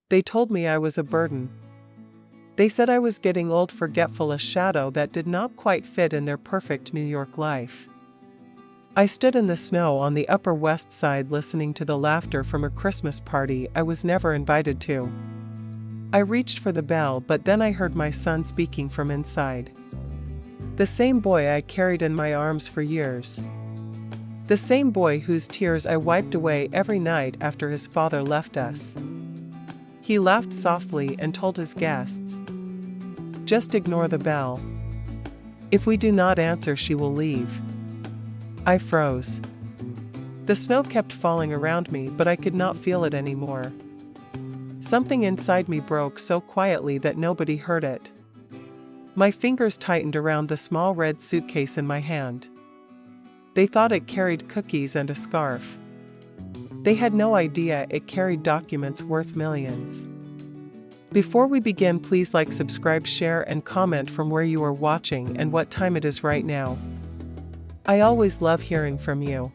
They told me I was a burden. They said I was getting old, forgetful, a shadow that did not quite fit in their perfect New York life. I stood in the snow on the Upper West Side listening to the laughter from a Christmas party I was never invited to. I reached for the bell, but then I heard my son speaking from inside. The same boy I carried in my arms for years. The same boy whose tears I wiped away every night after his father left us. He laughed softly and told his guests, "Just ignore the bell. If we do not answer, she will leave." I froze. The snow kept falling around me, but I could not feel it anymore. Something inside me broke so quietly that nobody heard it. My fingers tightened around the small red suitcase in my hand. They thought it carried cookies and a scarf. They had no idea it carried documents worth millions. Before we begin, please like, subscribe, share, and comment from where you are watching and what time it is right now. I always love hearing from you.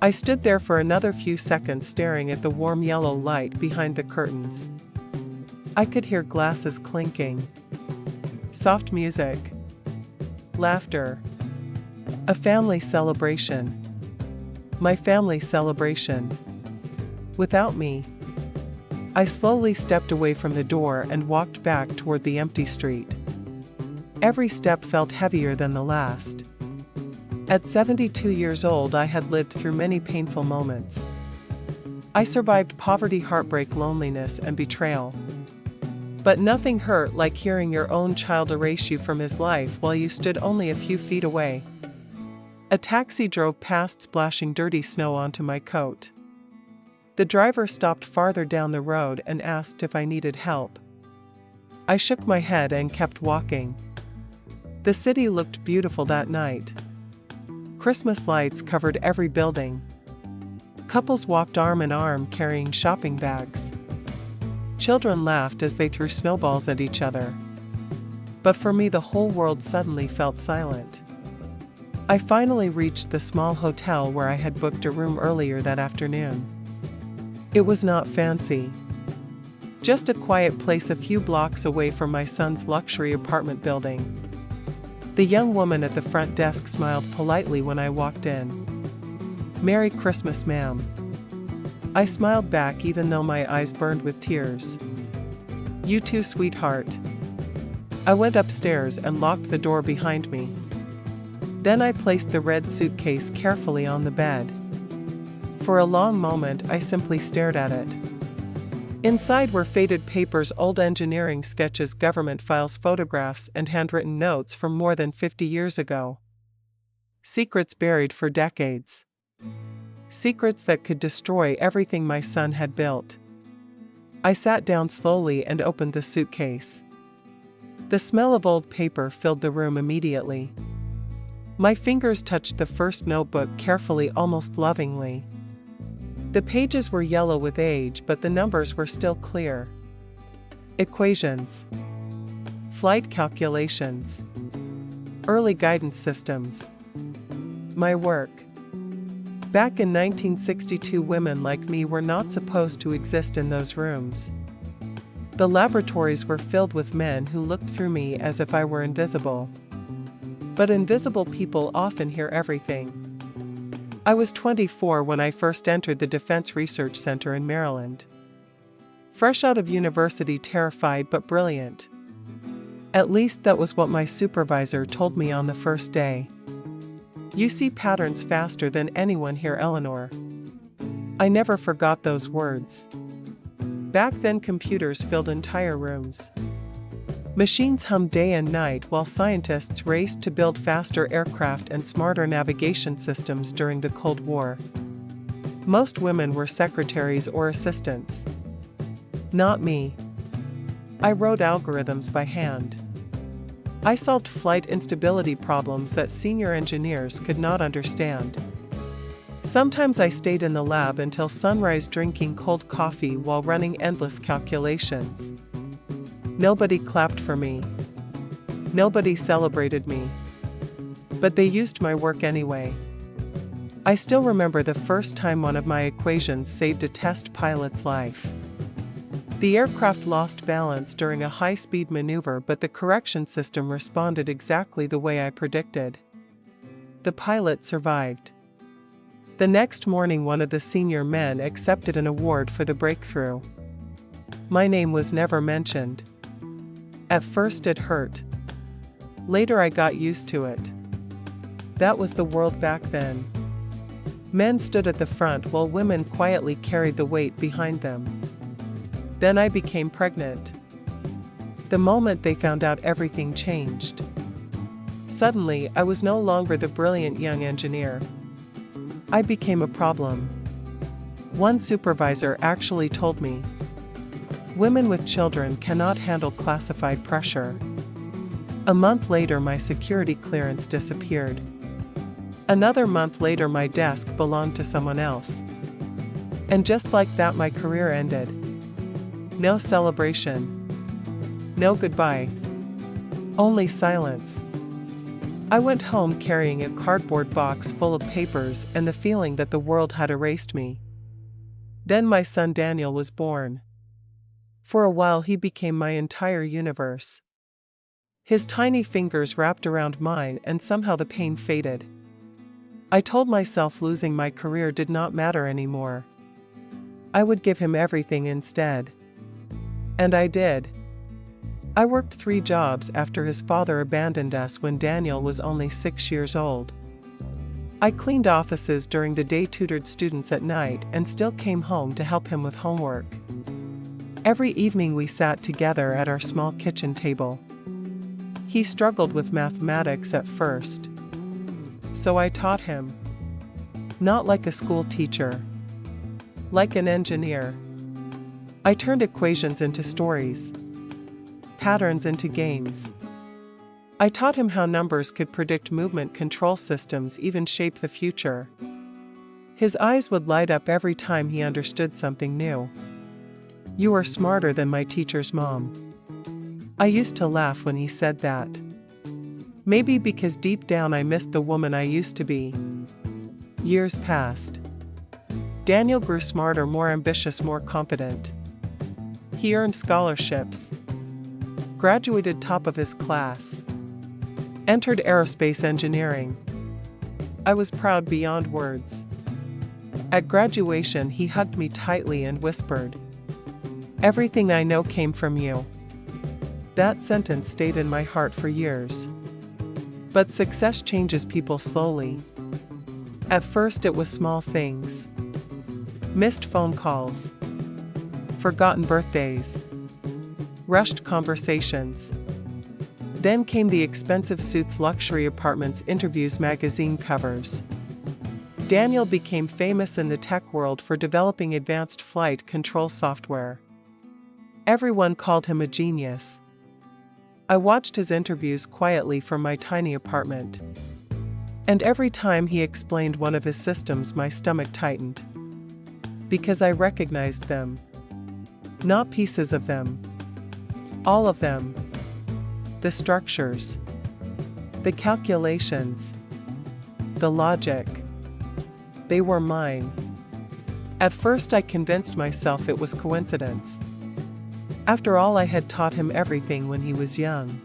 I stood there for another few seconds staring at the warm yellow light behind the curtains. I could hear glasses clinking. Soft music. Laughter. A family celebration. My family celebration. Without me. I slowly stepped away from the door and walked back toward the empty street. Every step felt heavier than the last. At 72 years old, I had lived through many painful moments. I survived poverty, heartbreak, loneliness, and betrayal. But nothing hurt like hearing your own child erase you from his life while you stood only a few feet away. A taxi drove past, splashing dirty snow onto my coat. The driver stopped farther down the road and asked if I needed help. I shook my head and kept walking. The city looked beautiful that night. Christmas lights covered every building. Couples walked arm in arm carrying shopping bags. Children laughed as they threw snowballs at each other. But for me, the whole world suddenly felt silent. I finally reached the small hotel where I had booked a room earlier that afternoon. It was not fancy. Just a quiet place a few blocks away from my son's luxury apartment building. The young woman at the front desk smiled politely when I walked in. "Merry Christmas, ma'am." I smiled back even though my eyes burned with tears. "You too, sweetheart." I went upstairs and locked the door behind me. Then I placed the red suitcase carefully on the bed. For a long moment, I simply stared at it. Inside were faded papers, old engineering sketches, government files, photographs, and handwritten notes from more than 50 years ago. Secrets buried for decades. Secrets that could destroy everything my son had built. I sat down slowly and opened the suitcase. The smell of old paper filled the room immediately. My fingers touched the first notebook carefully, almost lovingly. The pages were yellow with age, but the numbers were still clear. Equations. Flight calculations. Early guidance systems. My work. Back in 1962, women like me were not supposed to exist in those rooms. The laboratories were filled with men who looked through me as if I were invisible. But invisible people often hear everything. I was 24 when I first entered the Defense Research Center in Maryland. Fresh out of university, terrified but brilliant. At least that was what my supervisor told me on the first day. "You see patterns faster than anyone here, Eleanor." I never forgot those words. Back then, computers filled entire rooms. Machines hummed day and night while scientists raced to build faster aircraft and smarter navigation systems during the Cold War. Most women were secretaries or assistants. Not me. I wrote algorithms by hand. I solved flight instability problems that senior engineers could not understand. Sometimes I stayed in the lab until sunrise, drinking cold coffee while running endless calculations. Nobody clapped for me. Nobody celebrated me. But they used my work anyway. I still remember the first time one of my equations saved a test pilot's life. The aircraft lost balance during a high-speed maneuver, but the correction system responded exactly the way I predicted. The pilot survived. The next morning, one of the senior men accepted an award for the breakthrough. My name was never mentioned. At first it hurt. Later I got used to it. That was the world back then. Men stood at the front while women quietly carried the weight behind them. Then I became pregnant. The moment they found out, everything changed. Suddenly, I was no longer the brilliant young engineer. I became a problem. One supervisor actually told me, "Women with children cannot handle classified pressure." A month later, my security clearance disappeared. Another month later, my desk belonged to someone else. And just like that, my career ended. No celebration. No goodbye. Only silence. I went home carrying a cardboard box full of papers and the feeling that the world had erased me. Then my son Daniel was born. For a while he became my entire universe. His tiny fingers wrapped around mine, and somehow the pain faded. I told myself losing my career did not matter anymore. I would give him everything instead. And I did. I worked 3 jobs after his father abandoned us when Daniel was only 6 years old. I cleaned offices during the day, tutored students at night, and still came home to help him with homework. Every evening we sat together at our small kitchen table. He struggled with mathematics at first. So I taught him. Not like a school teacher. Like an engineer. I turned equations into stories. Patterns into games. I taught him how numbers could predict movement, control systems, even shape the future. His eyes would light up every time he understood something new. "You are smarter than my teacher's mom." I used to laugh when he said that. Maybe because deep down I missed the woman I used to be. Years passed. Daniel grew smarter, more ambitious, more competent. He earned scholarships. Graduated top of his class. Entered aerospace engineering. I was proud beyond words. At graduation, he hugged me tightly and whispered, "Everything I know came from you." That sentence stayed in my heart for years. But success changes people slowly. At first it was small things. Missed phone calls. Forgotten birthdays. Rushed conversations. Then came the expensive suits, luxury apartments, interviews, magazine covers. Daniel became famous in the tech world for developing advanced flight control software. Everyone called him a genius. I watched his interviews quietly from my tiny apartment. And every time he explained one of his systems, my stomach tightened. Because I recognized them. Not pieces of them. All of them. The structures. The calculations. The logic. They were mine. At first I convinced myself it was coincidence. After all, I had taught him everything when he was young.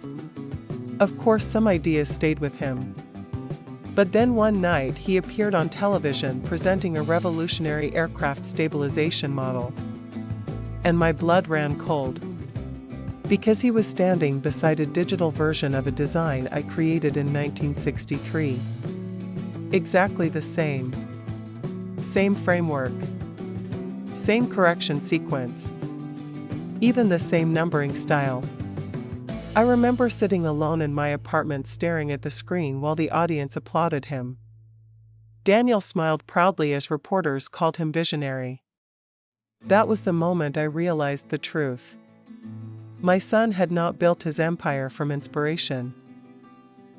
Of course, some ideas stayed with him. But then one night he appeared on television presenting a revolutionary aircraft stabilization model. And my blood ran cold. Because he was standing beside a digital version of a design I created in 1963. Exactly the same. Same framework. Same correction sequence. Even the same numbering style. I remember sitting alone in my apartment staring at the screen while the audience applauded him. Daniel smiled proudly as reporters called him visionary. That was the moment I realized the truth. My son had not built his empire from inspiration.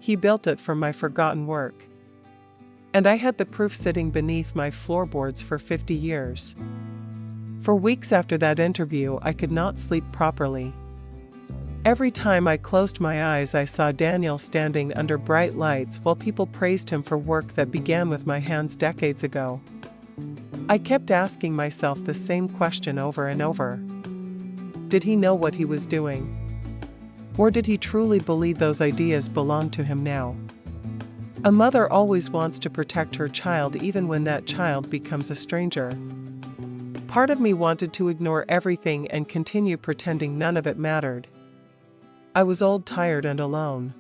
He built it from my forgotten work. And I had the proof sitting beneath my floorboards for 50 years. For weeks after that interview, I could not sleep properly. Every time I closed my eyes, I saw Daniel standing under bright lights while people praised him for work that began with my hands decades ago. I kept asking myself the same question over and over. Did he know what he was doing? Or did he truly believe those ideas belonged to him now? A mother always wants to protect her child even when that child becomes a stranger. Part of me wanted to ignore everything and continue pretending none of it mattered. I was old, tired, and alone.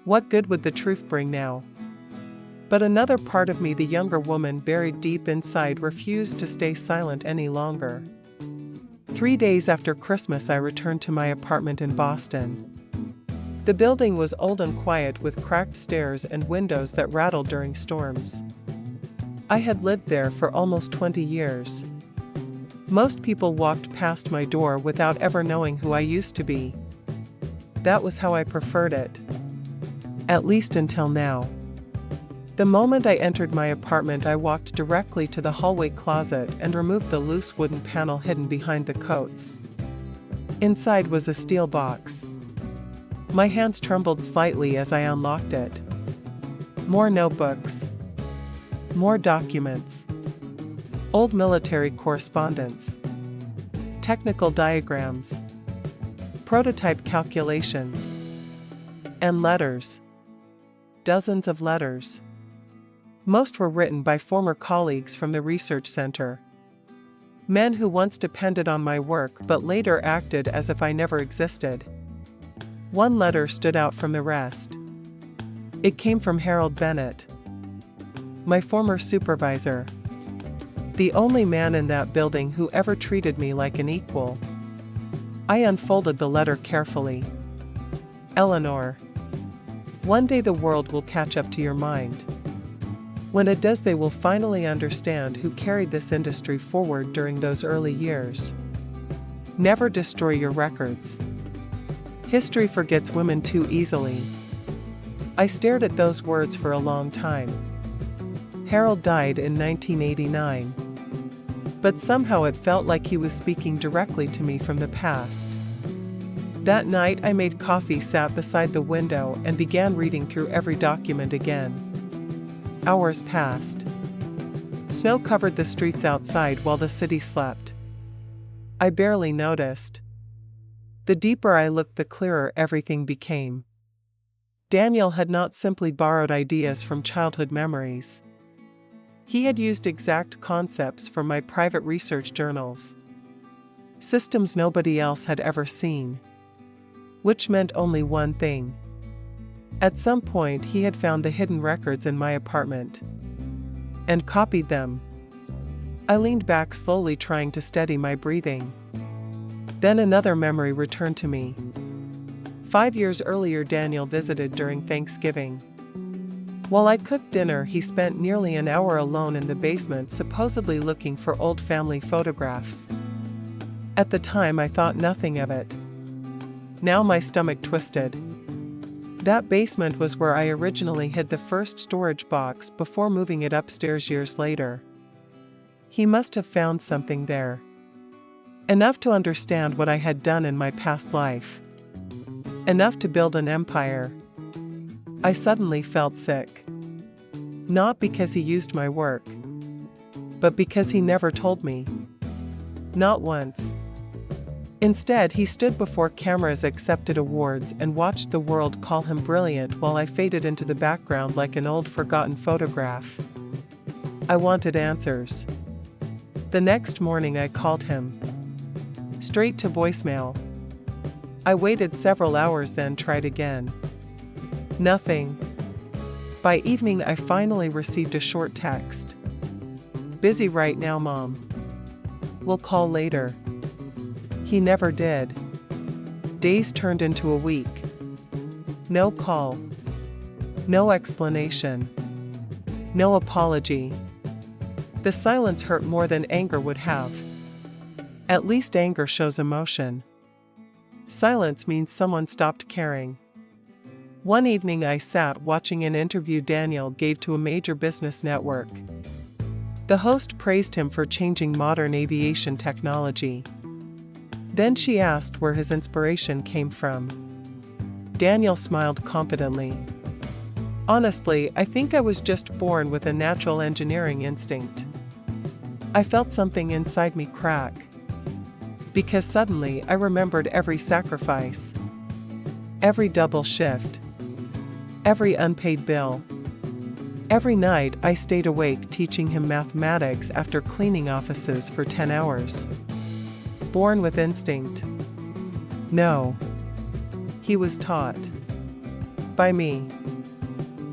What good would the truth bring now? But another part of me, the younger woman buried deep inside, refused to stay silent any longer. 3 days after Christmas, I returned to my apartment in Boston. The building was old and quiet, with cracked stairs and windows that rattled during storms. I had lived there for almost 20 years. Most people walked past my door without ever knowing who I used to be. That was how I preferred it. At least until now. The moment I entered my apartment, I walked directly to the hallway closet and removed the loose wooden panel hidden behind the coats. Inside was a steel box. My hands trembled slightly as I unlocked it. More notebooks. More documents. Old military correspondence. Technical diagrams. Prototype calculations. And letters. Dozens of letters. Most were written by former colleagues from the research center. Men who once depended on my work but later acted as if I never existed. One letter stood out from the rest. It came from Harold Bennett, my former supervisor. The only man in that building who ever treated me like an equal. I unfolded the letter carefully. Eleanor, one day the world will catch up to your mind. When it does, they will finally understand who carried this industry forward during those early years. Never destroy your records. History forgets women too easily. I stared at those words for a long time. Harold died in 1989. But somehow it felt like he was speaking directly to me from the past. That night I made coffee, sat beside the window, and began reading through every document again. Hours passed. Snow covered the streets outside while the city slept. I barely noticed. The deeper I looked, the clearer everything became. Daniel had not simply borrowed ideas from childhood memories. He had used exact concepts from my private research journals. Systems nobody else had ever seen. Which meant only one thing. At some point he had found the hidden records in my apartment. And copied them. I leaned back slowly, trying to steady my breathing. Then another memory returned to me. 5 years earlier, Daniel visited during Thanksgiving. While I cooked dinner, he spent nearly an hour alone in the basement, supposedly looking for old family photographs. At the time, I thought nothing of it. Now my stomach twisted. That basement was where I originally hid the first storage box before moving it upstairs years later. He must have found something there. Enough to understand what I had done in my past life. Enough to build an empire. I suddenly felt sick. Not because he used my work, but because he never told me. Not once. Instead, he stood before cameras, accepted awards, and watched the world call him brilliant while I faded into the background like an old forgotten photograph. I wanted answers. The next morning I called him. Straight to voicemail. I waited several hours, then tried again. Nothing. By evening I finally received a short text. Busy right now, Mom. We'll call later. He never did. Days turned into a week. No call. No explanation. No apology. The silence hurt more than anger would have. At least anger shows emotion. Silence means someone stopped caring. One evening I sat watching an interview Daniel gave to a major business network. The host praised him for changing modern aviation technology. Then she asked where his inspiration came from. Daniel smiled confidently. Honestly, I think I was just born with a natural engineering instinct. I felt something inside me crack. Because suddenly I remembered every sacrifice, every double shift, every unpaid bill. Every night I stayed awake teaching him mathematics after cleaning offices for 10 hours. Born with instinct? No. He was taught. By me.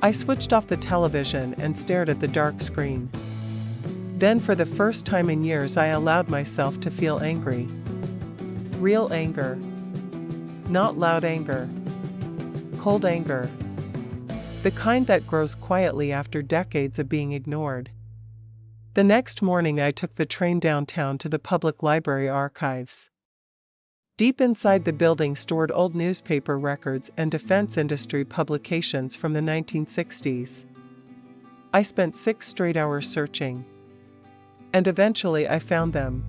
I switched off the television and stared at the dark screen. Then for the first time in years I allowed myself to feel angry. Real anger. Not loud anger. Cold anger. The kind that grows quietly after decades of being ignored. The next morning I took the train downtown to the public library archives. Deep inside the building stored old newspaper records and defense industry publications from the 1960s. I spent 6 straight hours searching. And eventually I found them.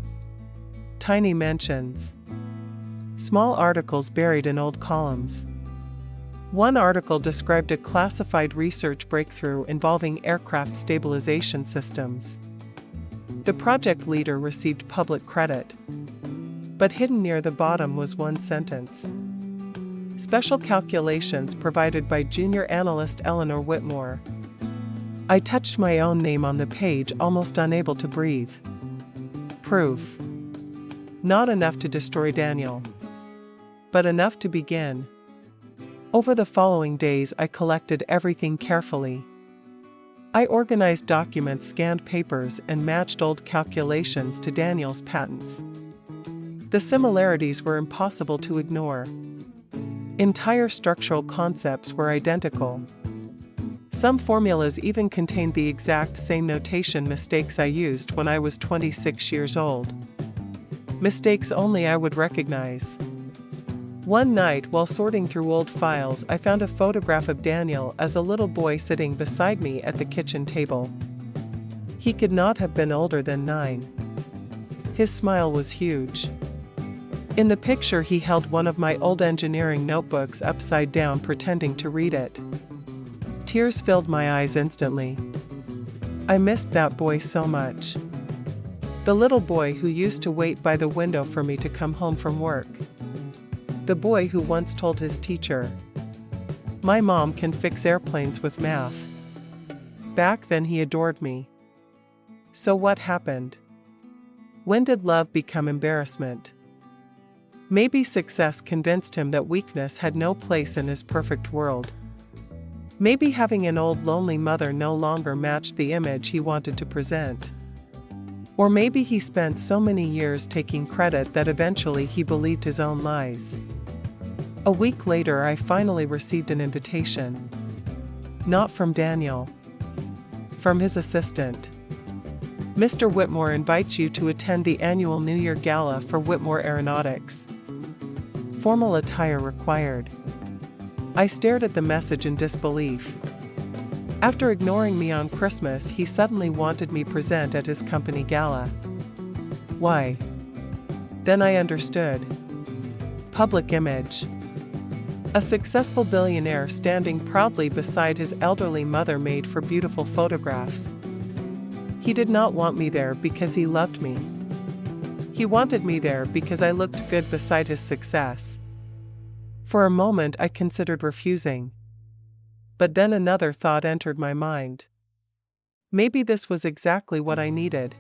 Tiny mentions. Small articles buried in old columns. One article described a classified research breakthrough involving aircraft stabilization systems. The project leader received public credit. But hidden near the bottom was one sentence. Special calculations provided by junior analyst Eleanor Whitmore. I touched my own name on the page, almost unable to breathe. Proof. Not enough to destroy Daniel, but enough to begin. Over the following days I collected everything carefully. I organized documents, scanned papers, and matched old calculations to Daniel's patents. The similarities were impossible to ignore. Entire structural concepts were identical. Some formulas even contained the exact same notation mistakes I used when I was 26 years old. Mistakes only I would recognize. One night, while sorting through old files, I found a photograph of Daniel as a little boy sitting beside me at the kitchen table. He could not have been older than 9. His smile was huge. In the picture, he held one of my old engineering notebooks upside down, pretending to read it. Tears filled my eyes instantly. I missed that boy so much. The little boy who used to wait by the window for me to come home from work. The boy who once told his teacher, "My mom can fix airplanes with math." Back then he adored me. So what happened? When did love become embarrassment? Maybe success convinced him that weakness had no place in his perfect world. Maybe having an old lonely mother no longer matched the image he wanted to present. Or maybe he spent so many years taking credit that eventually he believed his own lies. A week later I finally received an invitation. Not from Daniel. From his assistant. Mr. Whitmore invites you to attend the annual New Year Gala for Whitmore Aeronautics. Formal attire required. I stared at the message in disbelief. After ignoring me on Christmas, he suddenly wanted me present at his company gala. Why? Then I understood. Public image. A successful billionaire standing proudly beside his elderly mother made for beautiful photographs. He did not want me there because he loved me. He wanted me there because I looked good beside his success. For a moment I considered refusing. But then another thought entered my mind. Maybe this was exactly what I needed.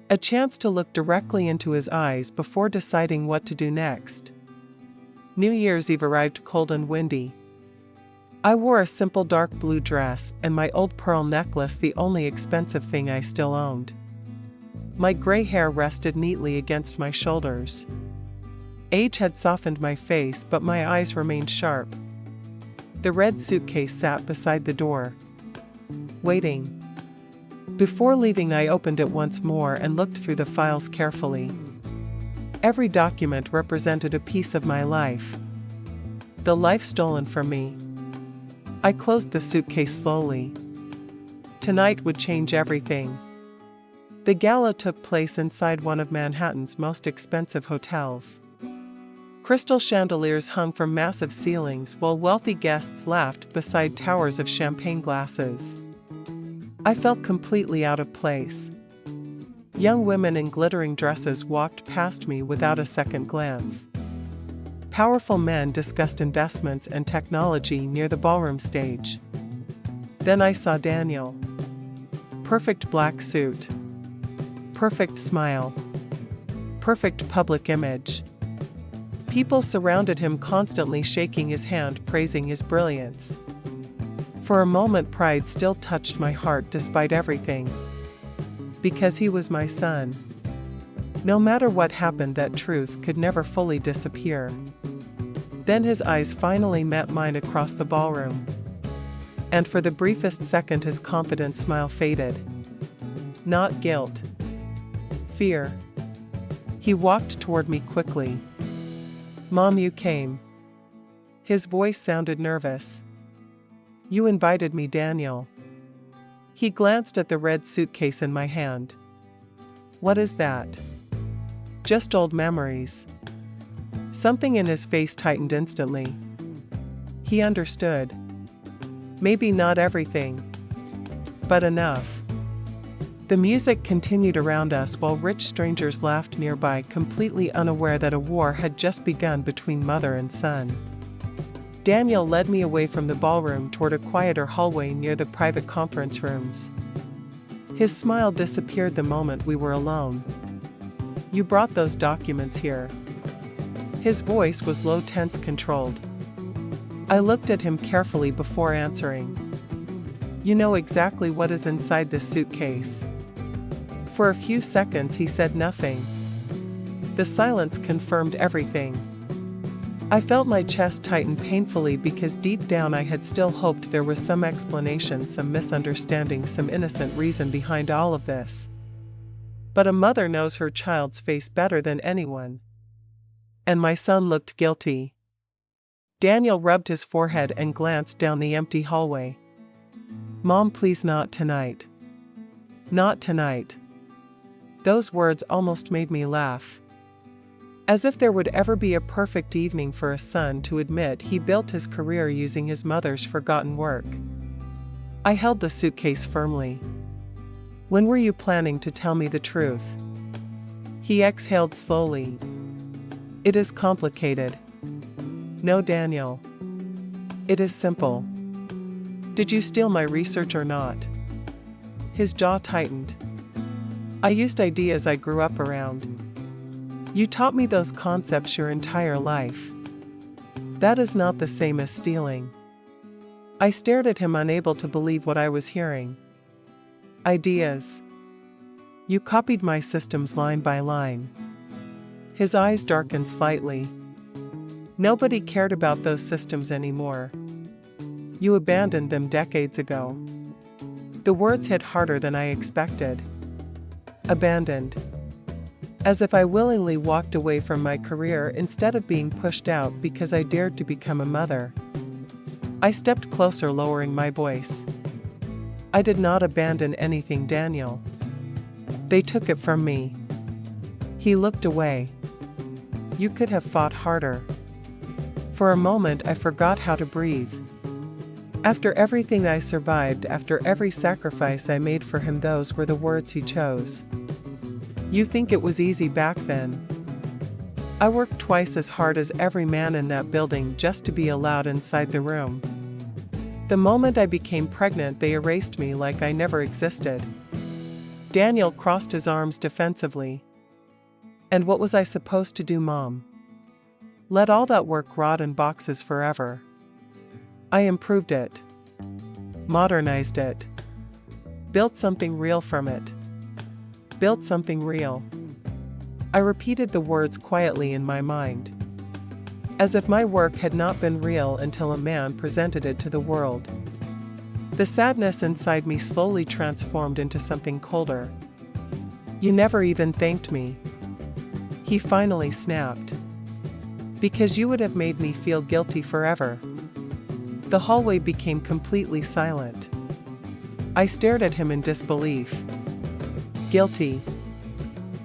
A chance to look directly into his eyes before deciding what to do next. New Year's Eve arrived cold and windy. I wore a simple dark blue dress and my old pearl necklace, the only expensive thing I still owned. My gray hair rested neatly against my shoulders. Age had softened my face, but my eyes remained sharp. The red suitcase sat beside the door, waiting. Before leaving, I opened it once more and looked through the files carefully. Every document represented a piece of my life. The life stolen from me. I closed the suitcase slowly. Tonight would change everything. The gala took place inside one of Manhattan's most expensive hotels. Crystal chandeliers hung from massive ceilings while wealthy guests laughed beside towers of champagne glasses. I felt completely out of place. Young women in glittering dresses walked past me without a second glance. Powerful men discussed investments and technology near the ballroom stage. Then I saw Daniel. Perfect black suit. Perfect smile. Perfect public image. People surrounded him, constantly shaking his hand, praising his brilliance. For a moment, pride still touched my heart despite everything. Because he was my son. No matter what happened, that truth could never fully disappear. Then his eyes finally met mine across the ballroom. And for the briefest second his confident smile faded. Not guilt. Fear. He walked toward me quickly. "Mom, you came." His voice sounded nervous. "You invited me, Daniel." He glanced at the red suitcase in my hand. "What is that?" "Just old memories." Something in his face tightened instantly. He understood. Maybe not everything, but enough. The music continued around us while rich strangers laughed nearby, completely unaware that a war had just begun between mother and son. Daniel led me away from the ballroom toward a quieter hallway near the private conference rooms. His smile disappeared the moment we were alone. "You brought those documents here." His voice was low, tense, controlled. I looked at him carefully before answering. "You know exactly what is inside this suitcase." For a few seconds he said nothing. The silence confirmed everything. I felt my chest tighten painfully because deep down I had still hoped there was some explanation, some misunderstanding, some innocent reason behind all of this. But a mother knows her child's face better than anyone. And my son looked guilty. Daniel rubbed his forehead and glanced down the empty hallway. "Mom, please, not tonight. Not tonight." Those words almost made me laugh. As if there would ever be a perfect evening for a son to admit he built his career using his mother's forgotten work. I held the suitcase firmly. "When were you planning to tell me the truth?" He exhaled slowly. "It is complicated." "No, Daniel. It is simple. Did you steal my research or not?" His jaw tightened. "I used ideas I grew up around. You taught me those concepts your entire life. That is not the same as stealing." I stared at him, unable to believe what I was hearing. "Ideas. You copied my systems line by line." His eyes darkened slightly. "Nobody cared about those systems anymore. You abandoned them decades ago." The words hit harder than I expected. Abandoned. As if I willingly walked away from my career instead of being pushed out because I dared to become a mother. I stepped closer, lowering my voice. "I did not abandon anything, Daniel. They took it from me." He looked away. "You could have fought harder." For a moment I forgot how to breathe. After everything I survived, after every sacrifice I made for him, those were the words he chose. "You think it was easy back then?" I worked twice as hard as every man in that building just to be allowed inside the room. The moment I became pregnant, they erased me like I never existed. Daniel crossed his arms defensively. "And what was I supposed to do, Mom? Let all that work rot in boxes forever?" I improved it. Modernized it. Built something real from it. Built something real. I repeated the words quietly in my mind. As if my work had not been real until a man presented it to the world. The sadness inside me slowly transformed into something colder. "You never even thanked me," he finally snapped. "Because you would have made me feel guilty forever." The hallway became completely silent. I stared at him in disbelief. Guilty.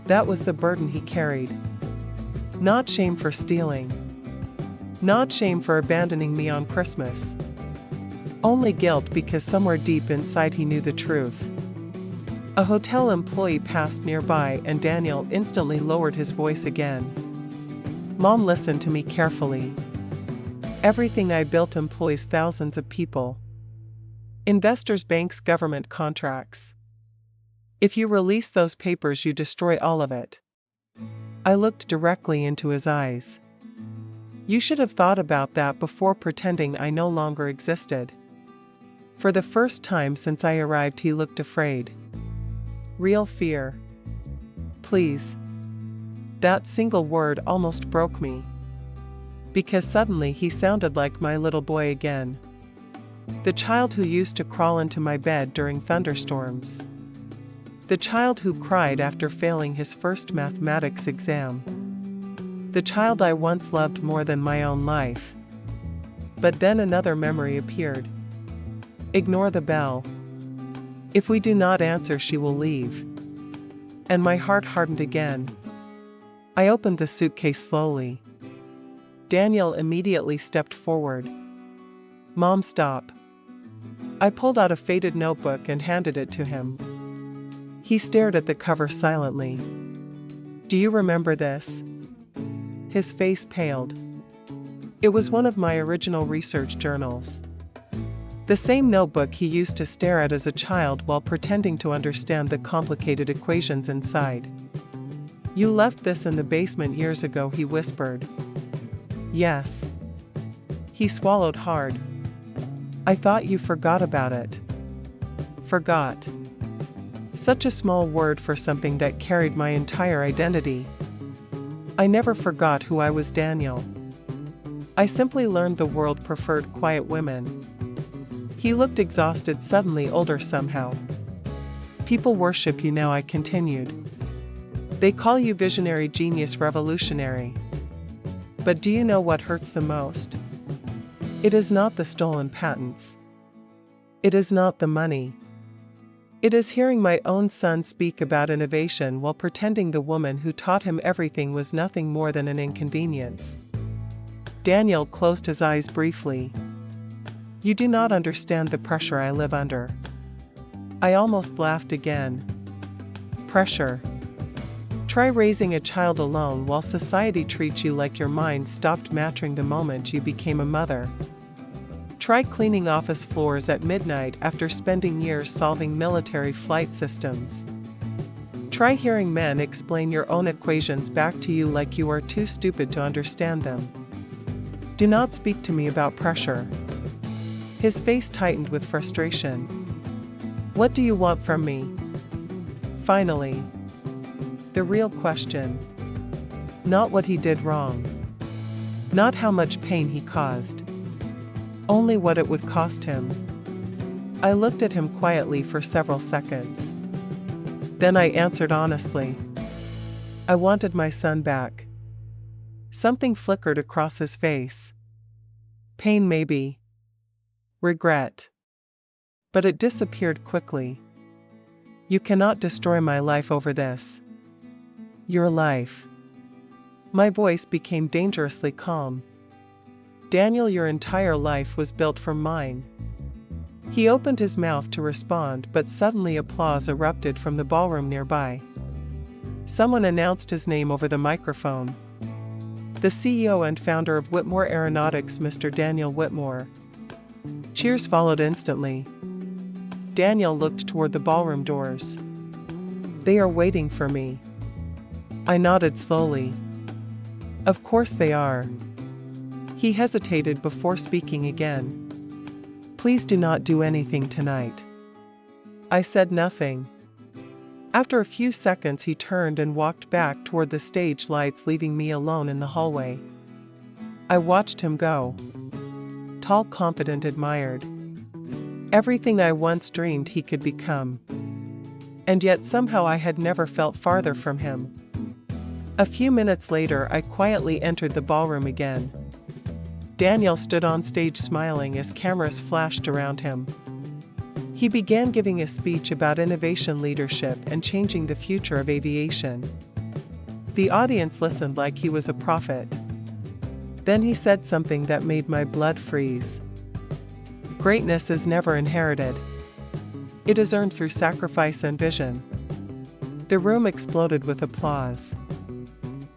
That was the burden he carried. Not shame for stealing. Not shame for abandoning me on Christmas. Only guilt because somewhere deep inside he knew the truth. A hotel employee passed nearby and Daniel instantly lowered his voice again. Mom listened to me carefully. Everything I built employs thousands of people. Investors, banks, government contracts. If you release those papers, you destroy all of it. I looked directly into his eyes. You should have thought about that before pretending I no longer existed. For the first time since I arrived, he looked afraid. Real fear. Please. That single word almost broke me. Because suddenly he sounded like my little boy again. The child who used to crawl into my bed during thunderstorms. The child who cried after failing his first mathematics exam. The child I once loved more than my own life. But then another memory appeared. Ignore the bell. If we do not answer, she will leave. And my heart hardened again. I opened the suitcase slowly. Daniel immediately stepped forward. Mom, stop. I pulled out a faded notebook and handed it to him. He stared at the cover silently. Do you remember this? His face paled. It was one of my original research journals. The same notebook he used to stare at as a child while pretending to understand the complicated equations inside. You left this in the basement years ago, he whispered. Yes. He swallowed hard. I thought you forgot about it. Forgot. Such a small word for something that carried my entire identity. I never forgot who I was, Daniel. I simply learned the world preferred quiet women. He looked exhausted, suddenly older somehow. People worship you now, I continued. They call you visionary, genius, revolutionary. But do you know what hurts the most? It is not the stolen patents. It is not the money. It is hearing my own son speak about innovation while pretending the woman who taught him everything was nothing more than an inconvenience. Daniel closed his eyes briefly. You do not understand the pressure I live under. I almost laughed again. Pressure. Try raising a child alone while society treats you like your mind stopped matching the moment you became a mother. Try cleaning office floors at midnight after spending years solving military flight systems. Try hearing men explain your own equations back to you like you are too stupid to understand them. Do not speak to me about pressure. His face tightened with frustration. What do you want from me? Finally. The real question. Not what he did wrong. Not how much pain he caused. Only what it would cost him. I looked at him quietly for several seconds. Then I answered honestly. I wanted my son back. Something flickered across his face. Pain, maybe. Regret. But it disappeared quickly. You cannot destroy my life over this. Your life. My voice became dangerously calm. Daniel, your entire life was built from mine. He opened his mouth to respond, but suddenly applause erupted from the ballroom nearby. Someone announced his name over the microphone. The CEO and founder of Whitmore Aeronautics, Mr. Daniel Whitmore. Cheers followed instantly. Daniel looked toward the ballroom doors. They are waiting for me. I nodded slowly. Of course they are. He hesitated before speaking again. Please do not do anything tonight. I said nothing. After a few seconds he turned and walked back toward the stage lights, leaving me alone in the hallway. I watched him go. Tall, confident, admired. Everything I once dreamed he could become. And yet somehow I had never felt farther from him. A few minutes later I quietly entered the ballroom again. Daniel stood on stage smiling as cameras flashed around him. He began giving a speech about innovation, leadership, and changing the future of aviation. The audience listened like he was a prophet. Then he said something that made my blood freeze. Greatness is never inherited. It is earned through sacrifice and vision." The room exploded with applause.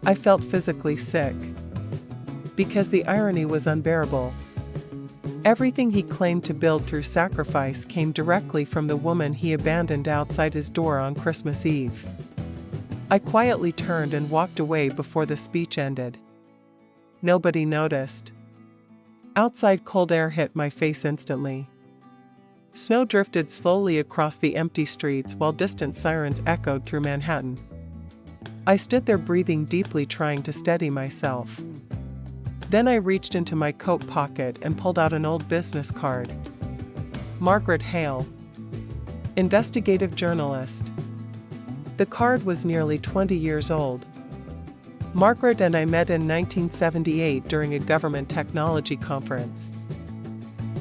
I felt physically sick, because the irony was unbearable. Everything he claimed to build through sacrifice came directly from the woman he abandoned outside his door on Christmas Eve. I quietly turned and walked away before the speech ended. Nobody noticed. Outside, cold air hit my face instantly. Snow drifted slowly across the empty streets while distant sirens echoed through Manhattan. I stood there breathing deeply, trying to steady myself. Then I reached into my coat pocket and pulled out an old business card. Margaret Hale, investigative journalist. The card was nearly 20 years old. Margaret and I met in 1978 during a government technology conference.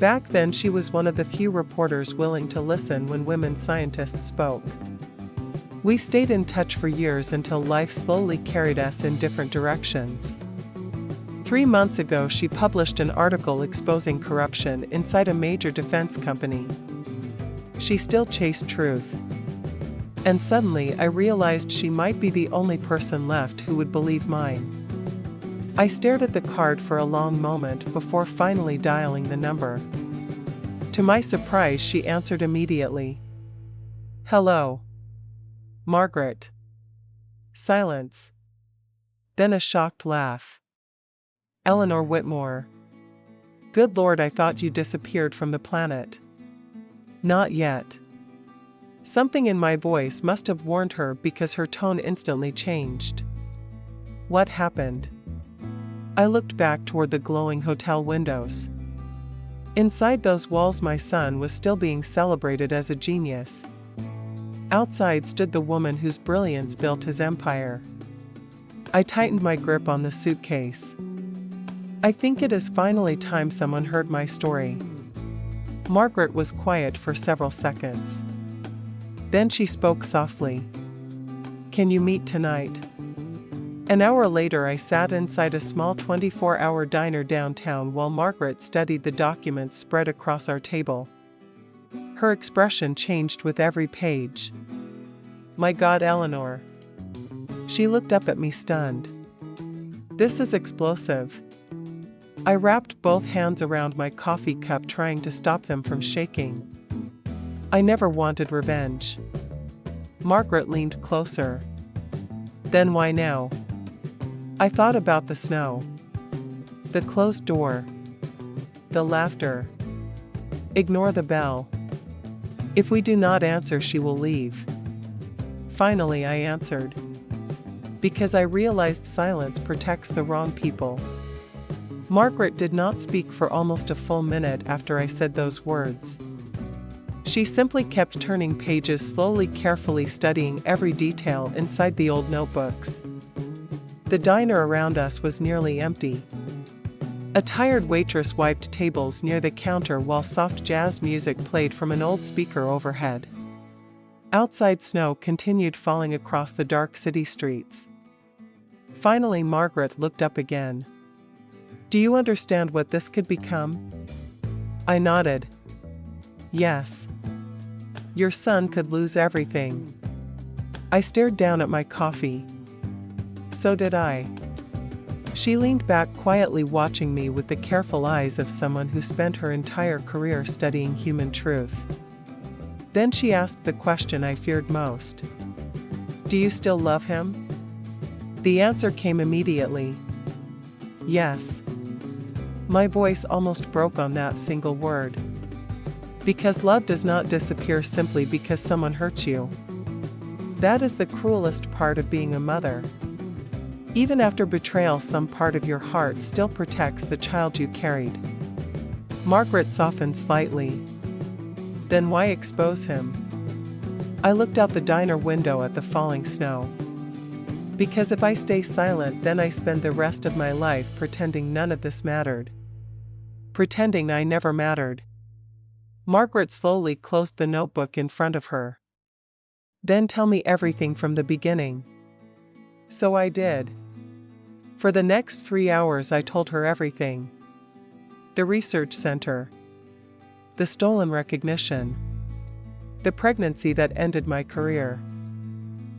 Back then, she was one of the few reporters willing to listen when women scientists spoke. We stayed in touch for years until life slowly carried us in different directions. 3 months ago, she published an article exposing corruption inside a major defense company. She still chased truth. And suddenly, I realized she might be the only person left who would believe mine. I stared at the card for a long moment before finally dialing the number. To my surprise, she answered immediately. "Hello. Margaret." Silence. Then a shocked laugh. "Eleanor Whitmore. Good Lord, I thought you disappeared from the planet." "Not yet." Something in my voice must have warned her because her tone instantly changed. "What happened?" I looked back toward the glowing hotel windows. Inside those walls, my son was still being celebrated as a genius. Outside stood the woman whose brilliance built his empire. I tightened my grip on the suitcase. I think it is finally time someone heard my story. Margaret was quiet for several seconds. Then she spoke softly. "Can you meet tonight?" An hour later, I sat inside a small 24-hour diner downtown while Margaret studied the documents spread across our table. Her expression changed with every page. "My God, Eleanor." She looked up at me stunned. "This is explosive." I wrapped both hands around my coffee cup, trying to stop them from shaking. "I never wanted revenge." Margaret leaned closer. "Then why now?" I thought about the snow, the closed door, the laughter. "Ignore the bell. If we do not answer, she will leave." Finally, I answered. Because I realized silence protects the wrong people. Margaret did not speak for almost a full minute after I said those words. She simply kept turning pages slowly, carefully studying every detail inside the old notebooks. The diner around us was nearly empty. A tired waitress wiped tables near the counter while soft jazz music played from an old speaker overhead. Outside, snow continued falling across the dark city streets. Finally, Margaret looked up again. "Do you understand what this could become?" I nodded. "Yes. Your son could lose everything." I stared down at my coffee. "So did I." She leaned back quietly, watching me with the careful eyes of someone who spent her entire career studying human truth. Then she asked the question I feared most. "Do you still love him?" The answer came immediately. "Yes." My voice almost broke on that single word. Because love does not disappear simply because someone hurts you. That is the cruelest part of being a mother. Even after betrayal, some part of your heart still protects the child you carried. Margaret softened slightly. "Then why expose him?" I looked out the diner window at the falling snow. Because if I stay silent, then I spend the rest of my life pretending none of this mattered. Pretending I never mattered. Margaret slowly closed the notebook in front of her. "Then tell me everything from the beginning." So I did. For the next 3 hours, I told her everything. The research center. The stolen recognition. The pregnancy that ended my career.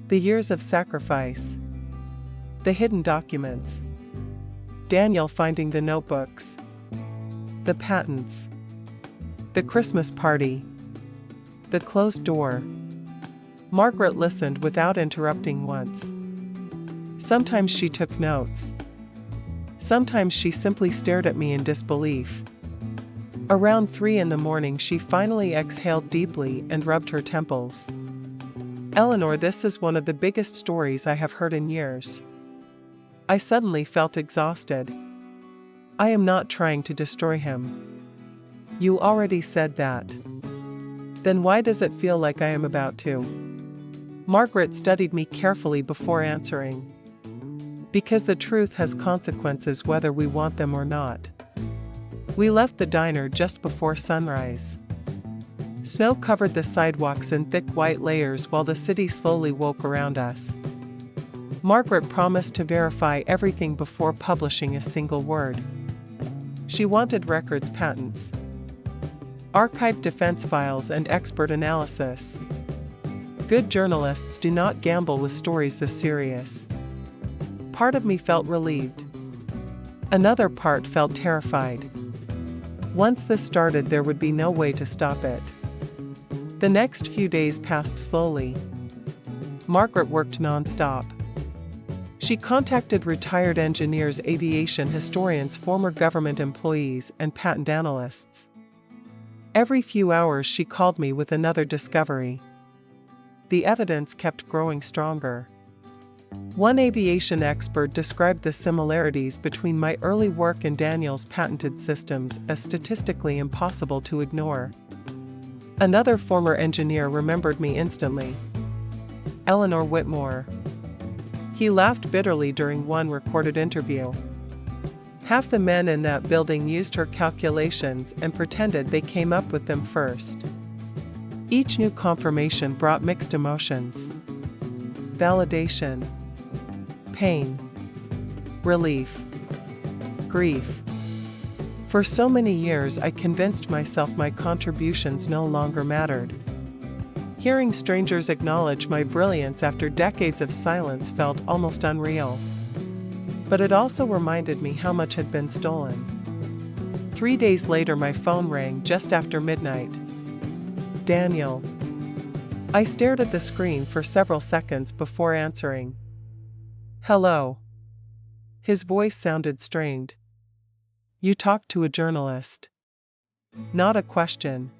The years of sacrifice. The hidden documents. Daniel finding the notebooks. The patents. The Christmas party. The closed door. Margaret listened without interrupting once. Sometimes she took notes. Sometimes she simply stared at me in disbelief. Around 3 a.m, she finally exhaled deeply and rubbed her temples. Eleanor, this is one of the biggest stories I have heard in years. I suddenly felt exhausted. I am not trying to destroy him. You already said that. Then why does it feel like I am about to? Margaret studied me carefully before answering. Because the truth has consequences whether we want them or not. We left the diner just before sunrise. Snow covered the sidewalks in thick white layers while the city slowly woke around us. Margaret promised to verify everything before publishing a single word. She wanted records, patents, archived defense files, and expert analysis. Good journalists do not gamble with stories this serious. Part of me felt relieved. Another part felt terrified. Once this started, there would be no way to stop it. The next few days passed slowly. Margaret worked non-stop. She contacted retired engineers, aviation historians, former government employees, and patent analysts. Every few hours she called me with another discovery. The evidence kept growing stronger. One aviation expert described the similarities between my early work and Daniel's patented systems as statistically impossible to ignore. Another former engineer remembered me instantly. Eleanor Whitmore. He laughed bitterly during one recorded interview. Half the men in that building used her calculations and pretended they came up with them first. Each new confirmation brought mixed emotions. Validation. Pain. Relief. Grief. For so many years I convinced myself my contributions no longer mattered. Hearing strangers acknowledge my brilliance after decades of silence felt almost unreal. But it also reminded me how much had been stolen. 3 days later my phone rang just after midnight. Daniel. I stared at the screen for several seconds before answering. Hello. His voice sounded strained. You talked to a journalist. Not a question.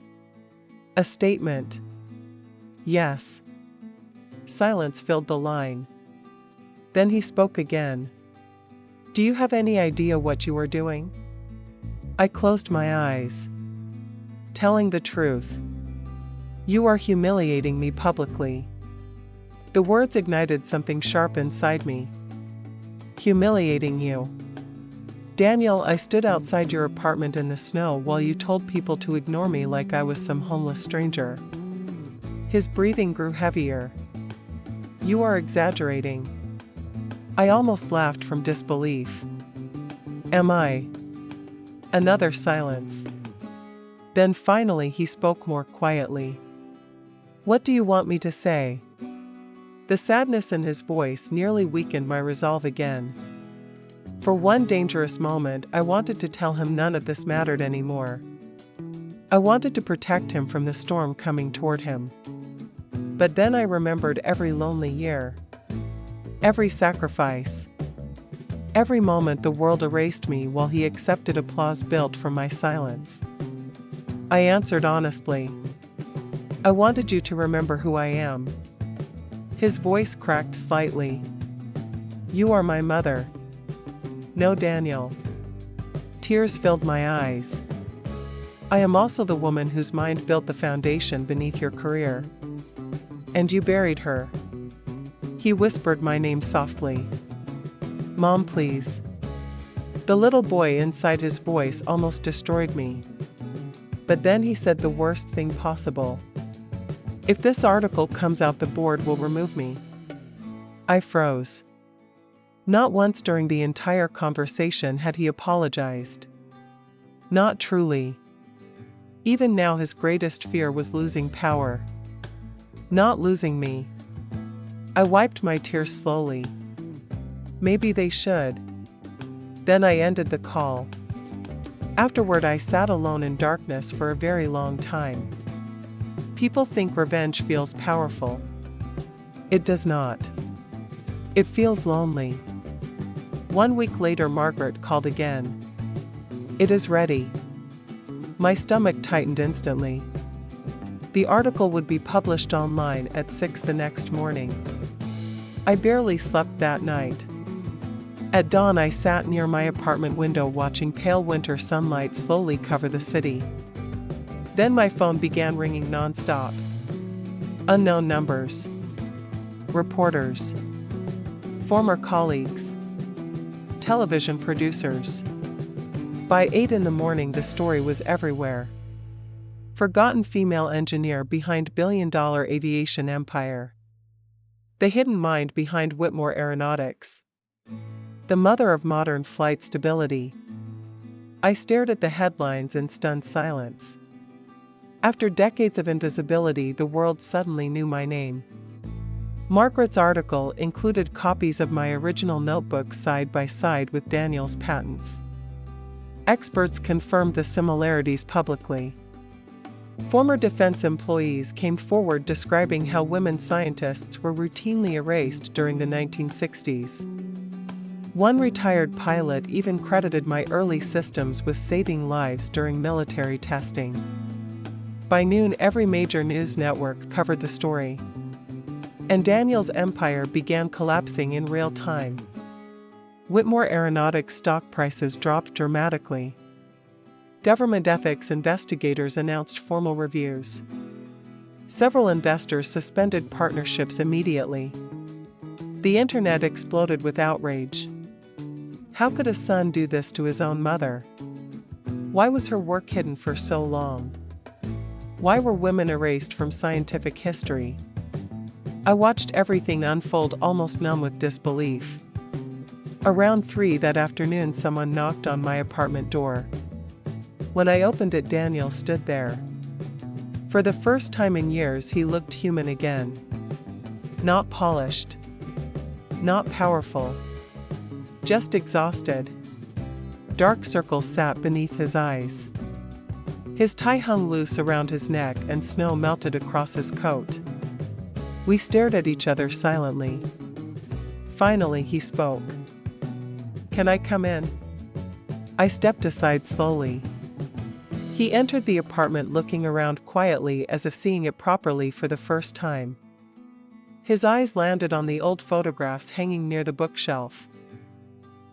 A statement. Yes. Silence filled the line. Then he spoke again. Do you have any idea what you are doing? I closed my eyes. Telling the truth. You are humiliating me publicly. The words ignited something sharp inside me. Humiliating you. Daniel, I stood outside your apartment in the snow while you told people to ignore me like I was some homeless stranger. His breathing grew heavier. You are exaggerating. I almost laughed from disbelief. Am I? Another silence. Then finally he spoke more quietly. What do you want me to say? The sadness in his voice nearly weakened my resolve again. For one dangerous moment, I wanted to tell him none of this mattered anymore. I wanted to protect him from the storm coming toward him. But then I remembered every lonely year. Every sacrifice. Every moment the world erased me while he accepted applause built from my silence. I answered honestly. I wanted you to remember who I am. His voice cracked slightly. You are my mother. No, Daniel. Tears filled my eyes. I am also the woman whose mind built the foundation beneath your career. And you buried her. He whispered my name softly. Mom, please. The little boy inside his voice almost destroyed me. But then he said the worst thing possible. If this article comes out, the board will remove me. I froze. Not once during the entire conversation had he apologized. Not truly. Even now his greatest fear was losing power. not losing me. I wiped my tears slowly. Maybe they should. Then I ended the call. Afterward, I sat alone in darkness for a very long time. People think revenge feels powerful. It does not. It feels lonely. 1 week later, Margaret called again. It is ready. My stomach tightened instantly. The article would be published online at 6 the next morning. I barely slept that night. At dawn, I sat near my apartment window watching pale winter sunlight slowly cover the city. Then my phone began ringing non-stop. Unknown numbers. Reporters. Former colleagues. Television producers. By 8 in the morning, the story was everywhere. Forgotten female engineer behind billion-dollar aviation empire. The hidden mind behind Whitmore Aeronautics. The mother of modern flight stability. I stared at the headlines in stunned silence. After decades of invisibility, the world suddenly knew my name. Margaret's article included copies of my original notebooks side by side with Daniel's patents. Experts confirmed the similarities publicly. Former defense employees came forward describing how women scientists were routinely erased during the 1960s. One retired pilot even credited my early systems with saving lives during military testing. By noon, every major news network covered the story. And Daniel's empire began collapsing in real time. Whitmore Aeronautics stock prices dropped dramatically. Government ethics investigators announced formal reviews. Several investors suspended partnerships immediately. The internet exploded with outrage. How could a son do this to his own mother? Why was her work hidden for so long? Why were women erased from scientific history? I watched everything unfold, almost numb with disbelief. Around 3 that afternoon, someone knocked on my apartment door. When I opened it, Daniel stood there. For the first time in years, he looked human again. Not polished. Not powerful. Just exhausted. Dark circles sat beneath his eyes. His tie hung loose around his neck and snow melted across his coat. We stared at each other silently. Finally, he spoke. "Can I come in?" I stepped aside slowly. He entered the apartment looking around quietly as if seeing it properly for the first time. His eyes landed on the old photographs hanging near the bookshelf.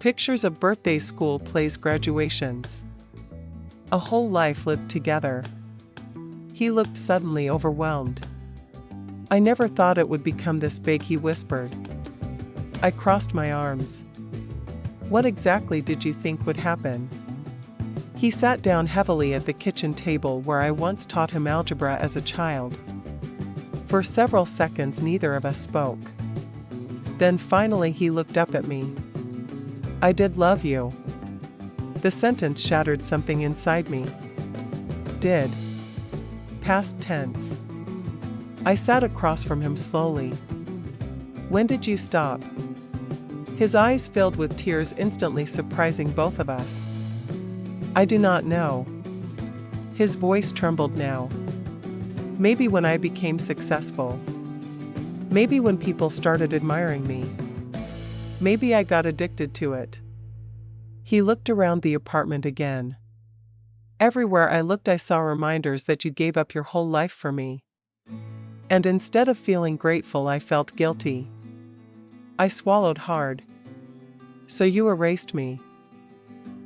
Pictures of birthdays, school plays, graduations. A whole life lived together. He looked suddenly overwhelmed. "I never thought it would become this big," he whispered. I crossed my arms. "What exactly did you think would happen?" He sat down heavily at the kitchen table where I once taught him algebra as a child. For several seconds, neither of us spoke. Then finally he looked up at me. "I did love you." The sentence shattered something inside me. Did. Past tense. I sat across from him slowly. "When did you stop?" His eyes filled with tears, instantly surprising both of us. "I do not know." His voice trembled now. "Maybe when I became successful. Maybe when people started admiring me. Maybe I got addicted to it." He looked around the apartment again. "Everywhere I looked, I saw reminders that you gave up your whole life for me. And instead of feeling grateful, I felt guilty." I swallowed hard. "So you erased me?"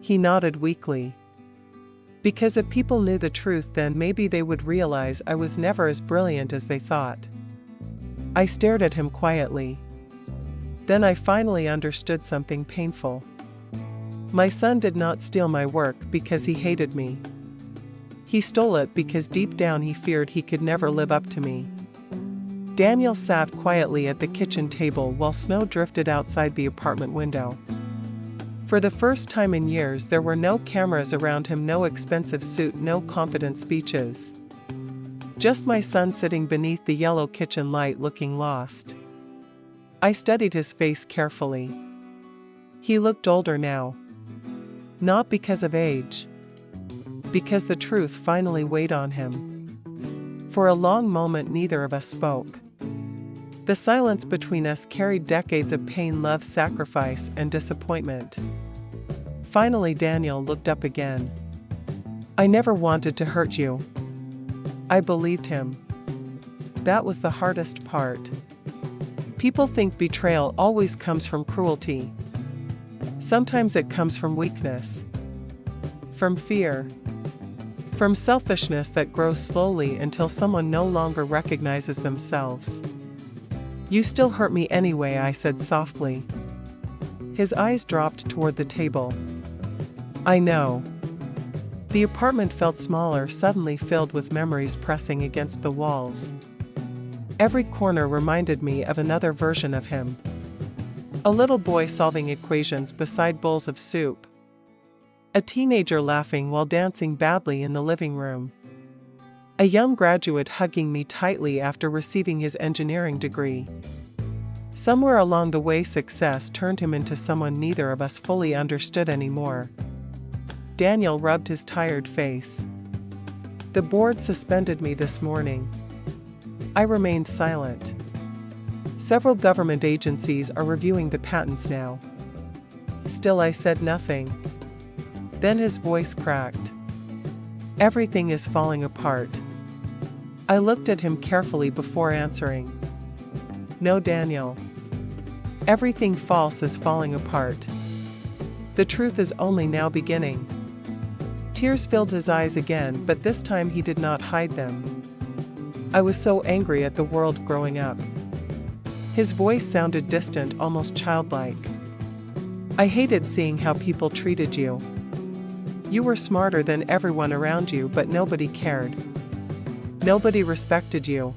He nodded weakly. "Because if people knew the truth, then maybe they would realize I was never as brilliant as they thought." I stared at him quietly. Then I finally understood something painful. My son did not steal my work because he hated me. He stole it because deep down he feared he could never live up to me. Daniel sat quietly at the kitchen table while snow drifted outside the apartment window. For the first time in years, there were no cameras around him, no expensive suit, no confident speeches. Just my son sitting beneath the yellow kitchen light looking lost. I studied his face carefully. He looked older now. Not because of age. Because the truth finally weighed on him. For a long moment neither of us spoke. The silence between us carried decades of pain, love, sacrifice, and disappointment. Finally Daniel looked up again. I never wanted to hurt you. I believed him. That was the hardest part. People think betrayal always comes from cruelty. Sometimes it comes from weakness. From fear. From selfishness that grows slowly until someone no longer recognizes themselves. You still hurt me anyway, I said softly. His eyes dropped toward the table. I know. The apartment felt smaller, suddenly filled with memories pressing against the walls. Every corner reminded me of another version of him. A little boy solving equations beside bowls of soup. A teenager laughing while dancing badly in the living room. A young graduate hugging me tightly after receiving his engineering degree. Somewhere along the way, success turned him into someone neither of us fully understood anymore. Daniel rubbed his tired face. The board suspended me this morning. I remained silent. Several government agencies are reviewing the patents now. Still I said nothing. Then his voice cracked. Everything is falling apart. I looked at him carefully before answering. No, Daniel. Everything false is falling apart. The truth is only now beginning. Tears filled his eyes again, but this time he did not hide them. I was so angry at the world growing up. His voice sounded distant, almost childlike. I hated seeing how people treated you. You were smarter than everyone around you, but nobody cared. Nobody respected you.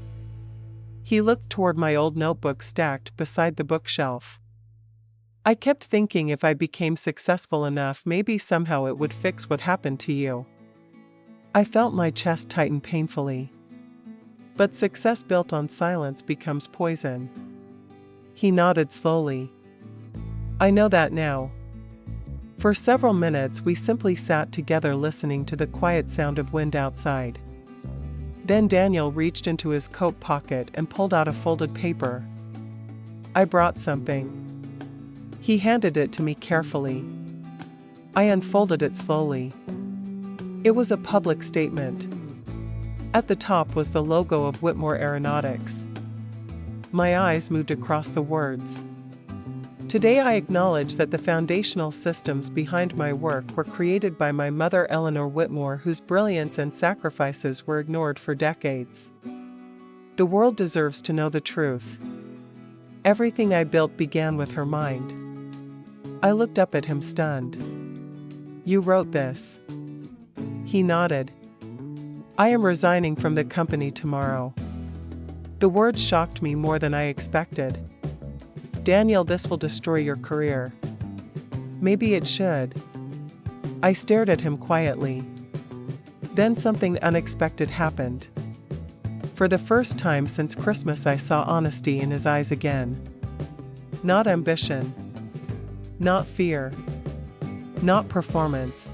He looked toward my old notebook stacked beside the bookshelf. I kept thinking if I became successful enough, maybe somehow it would fix what happened to you. I felt my chest tighten painfully. But success built on silence becomes poison. He nodded slowly. I know that now. For several minutes we simply sat together listening to the quiet sound of wind outside. Then Daniel reached into his coat pocket and pulled out a folded paper. I brought something. He handed it to me carefully. I unfolded it slowly. It was a public statement. At the top was the logo of Whitmore Aeronautics. My eyes moved across the words. Today I acknowledge that the foundational systems behind my work were created by my mother Eleanor Whitmore, whose brilliance and sacrifices were ignored for decades. The world deserves to know the truth. Everything I built began with her mind. I looked up at him stunned. You wrote this? He nodded. I am resigning from the company tomorrow. The words shocked me more than I expected. Daniel, this will destroy your career. Maybe it should. I stared at him quietly. Then something unexpected happened. For the first time since Christmas, I saw honesty in his eyes again. Not ambition. Not fear. Not performance.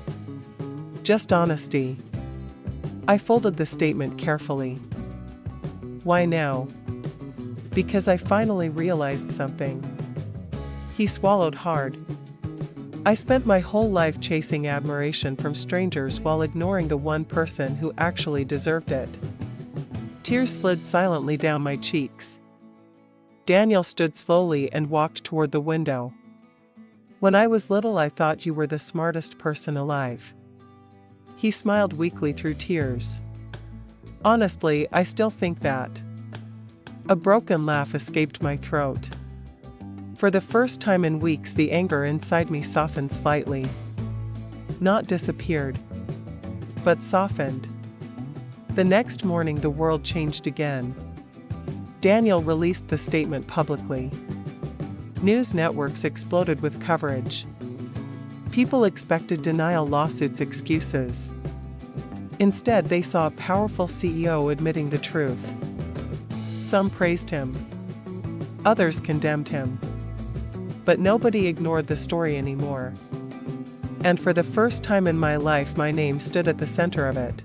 Just honesty. I folded the statement carefully. Why now? Because I finally realized something. He swallowed hard. I spent my whole life chasing admiration from strangers while ignoring the one person who actually deserved it. Tears slid silently down my cheeks. Daniel stood slowly and walked toward the window. When I was little, I thought you were the smartest person alive. He smiled weakly through tears. Honestly, I still think that. A broken laugh escaped my throat. For the first time in weeks, the anger inside me softened slightly. Not disappeared, but softened. The next morning, the world changed again. Daniel released the statement publicly. News networks exploded with coverage. People expected denial, lawsuits, excuses. Instead, they saw a powerful CEO admitting the truth. Some praised him. Others condemned him. But nobody ignored the story anymore. And for the first time in my life, my name stood at the center of it.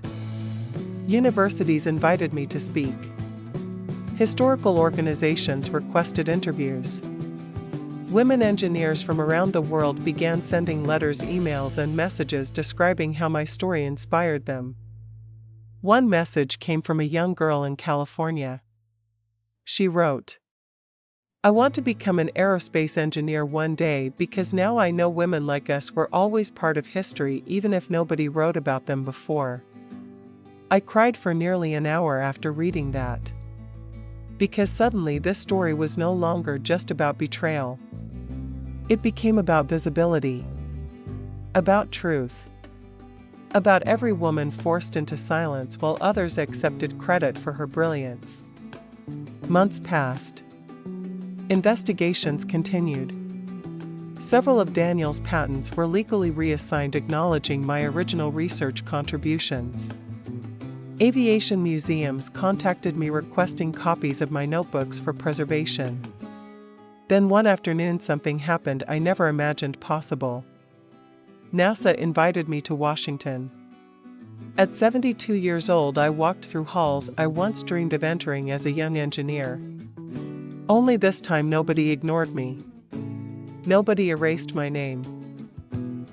Universities invited me to speak. Historical organizations requested interviews. Women engineers from around the world began sending letters, emails, and messages describing how my story inspired them. One message came from a young girl in California. She wrote, "I want to become an aerospace engineer one day because now I know women like us were always part of history even if nobody wrote about them before." I cried for nearly an hour after reading that. Because suddenly this story was no longer just about betrayal. It became about visibility. About truth. About every woman forced into silence while others accepted credit for her brilliance. Months passed. Investigations continued. Several of Daniel's patents were legally reassigned, acknowledging my original research contributions. Aviation museums contacted me requesting copies of my notebooks for preservation. Then one afternoon something happened I never imagined possible. NASA invited me to Washington. At 72 years old, I walked through halls I once dreamed of entering as a young engineer. Only this time nobody ignored me. Nobody erased my name.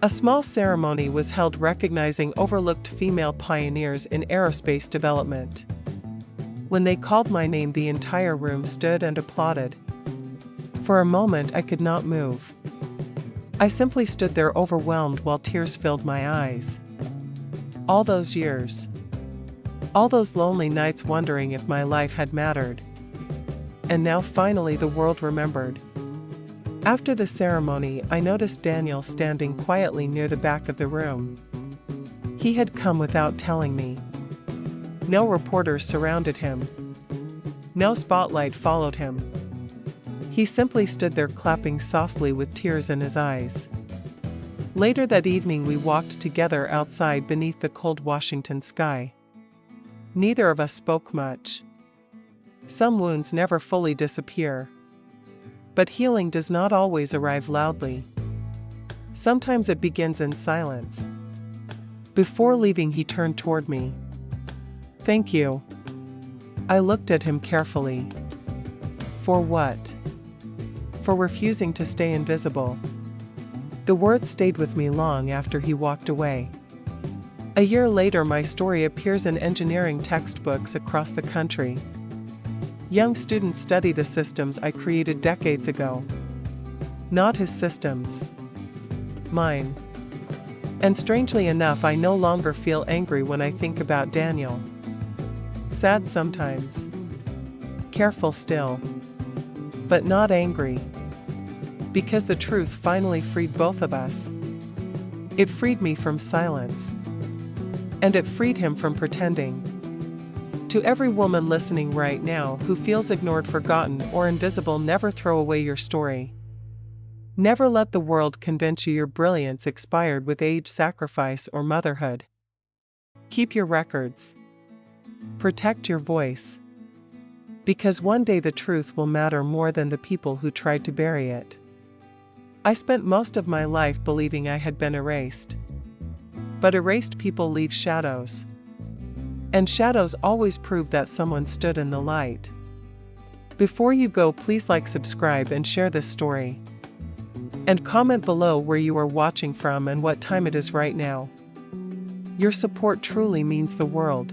A small ceremony was held recognizing overlooked female pioneers in aerospace development. When they called my name, the entire room stood and applauded. For a moment I could not move. I simply stood there overwhelmed while tears filled my eyes. All those years. All those lonely nights wondering if my life had mattered. And now finally the world remembered. After the ceremony, I noticed Daniel standing quietly near the back of the room. He had come without telling me. No reporters surrounded him. No spotlight followed him. He simply stood there clapping softly with tears in his eyes. Later that evening we walked together outside beneath the cold Washington sky. Neither of us spoke much. Some wounds never fully disappear. But healing does not always arrive loudly. Sometimes it begins in silence. Before leaving, he turned toward me. "Thank you." I looked at him carefully. For what? For refusing to stay invisible. The words stayed with me long after he walked away. A year later, my story appears in engineering textbooks across the country. Young students study the systems I created decades ago. Not his systems. Mine. And strangely enough, I no longer feel angry when I think about Daniel. Sad sometimes. Careful still. But not angry. Because the truth finally freed both of us. It freed me from silence. And it freed him from pretending. To every woman listening right now who feels ignored, forgotten, or invisible, never throw away your story. Never let the world convince you your brilliance expired with age, sacrifice, or motherhood. Keep your records. Protect your voice. Because one day the truth will matter more than the people who tried to bury it. I spent most of my life believing I had been erased. But erased people leave shadows. And shadows always prove that someone stood in the light. Before you go, please like, subscribe, and share this story. And comment below where you are watching from and what time it is right now. Your support truly means the world.